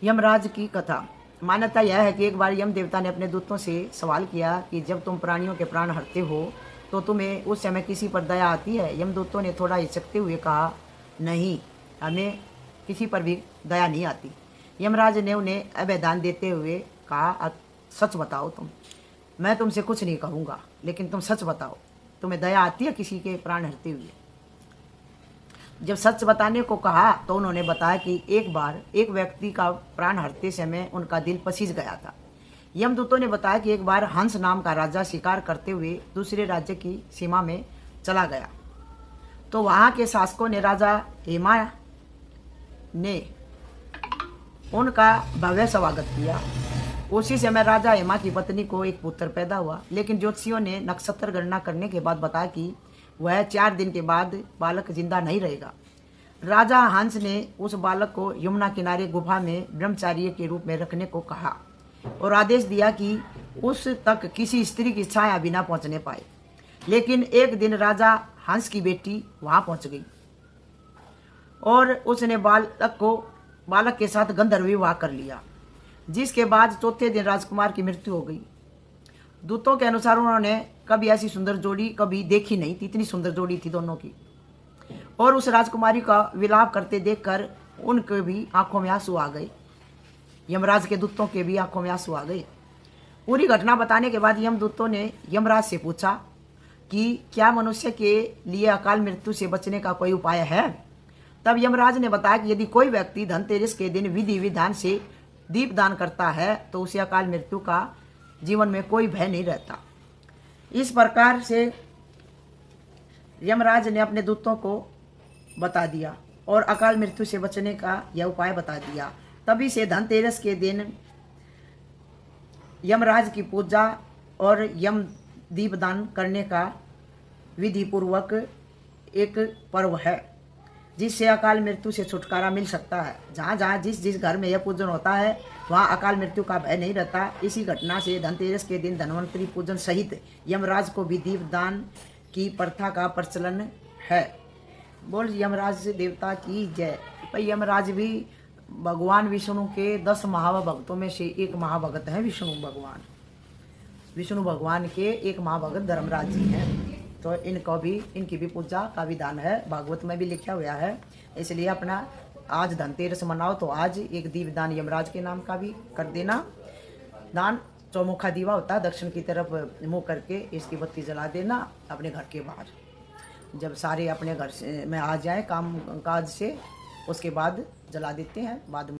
यमराज की कथा। मान्यता यह है कि एक बार यम देवता ने अपने दूतों से सवाल किया कि जब तुम प्राणियों के प्राण हरते हो तो तुम्हें उस समय किसी पर दया आती है? यमदूतों ने थोड़ा हिचकते हुए कहा, नहीं, हमें किसी पर भी दया नहीं आती। यमराज ने उन्हें अभयदान देते हुए कहा, सच बताओ तुम। मैं तुमसे कुछ नहीं कहूँगा, लेकिन तुम सच बताओ, तुम्हें दया आती है किसी के प्राण हरते हुए? जब सच बताने को कहा तो उन्होंने बताया कि एक बार एक व्यक्ति का प्राण हरते समय उनका दिल पसीज गया था। यमदूतों ने बताया कि एक बार हंस नाम का राजा शिकार करते हुए दूसरे राज्य की सीमा में चला गया, तो वहाँ के शासकों ने राजा हेमा ने उनका भव्य स्वागत किया। उसी समय राजा हेमा की पत्नी को एक पुत्र पैदा हुआ, लेकिन ज्योतिषियों ने नक्षत्र गणना करने के बाद बताया कि वह 4 दिन के बाद बालक जिंदा नहीं रहेगा। राजा हंस ने उस बालक को यमुना किनारे गुफा में ब्रह्मचारी के रूप में रखने को कहा और आदेश दिया कि उस तक किसी स्त्री की छाया भी न पहुंचने पाए। लेकिन एक दिन राजा हंस की बेटी वहां पहुंच गई और उसने बालक के साथ गंधर्व विवाह कर लिया, जिसके बाद चौथे दिन राजकुमार की मृत्यु हो गई। दूतों के अनुसार उन्होंने कभी ऐसी सुंदर जोड़ी कभी देखी नहीं थी, इतनी सुंदर जोड़ी थी दोनों की। और उस राजकुमारी का विलाप करते देखकर उनके भी आंखों में आंसू आ गए, यमराज के दूतों के भी आंखों में आंसू आ गए। पूरी घटना बताने के बाद यमदूतों ने यमराज से पूछा कि क्या मनुष्य के लिए अकाल मृत्यु से बचने का कोई उपाय है? तब यमराज ने बताया कि यदि कोई व्यक्ति धनतेरस के दिन विधि विधान से दीपदान करता है तो उसे अकाल मृत्यु का जीवन में कोई भय नहीं रहता। इस प्रकार से यमराज ने अपने दूतों को बता दिया और अकाल मृत्यु से बचने का यह उपाय बता दिया। तभी से धनतेरस के दिन यमराज की पूजा और यम दीपदान करने का विधि पूर्वक एक पर्व है, जिससे अकाल मृत्यु से छुटकारा मिल सकता है। जहाँ जहाँ जिस घर में यह पूजन होता है वहाँ अकाल मृत्यु का भय नहीं रहता। इसी घटना से धनतेरस के दिन धन्वंतरी पूजन सहित यमराज को भी दीपदान की प्रथा का प्रचलन है। बोल यमराज देवता की जय। भाई यमराज भी भगवान विष्णु के 10 महाभक्तों में से एक महाभक्त है। विष्णु भगवान के एक महाभक्त धर्मराज जी हैं, तो इनकी भी पूजा का विधान है, भागवत में भी लिखा हुआ है। इसलिए अपना आज धनतेरस मनाओ तो आज एक दीपदान यमराज के नाम का भी कर देना। दान चौमुखा दीवा होता है, दक्षिण की तरफ मुंह करके इसकी बत्ती जला देना अपने घर के बाहर। जब सारे अपने घर से में आ जाए काम काज से, उसके बाद जला देते हैं। बाद में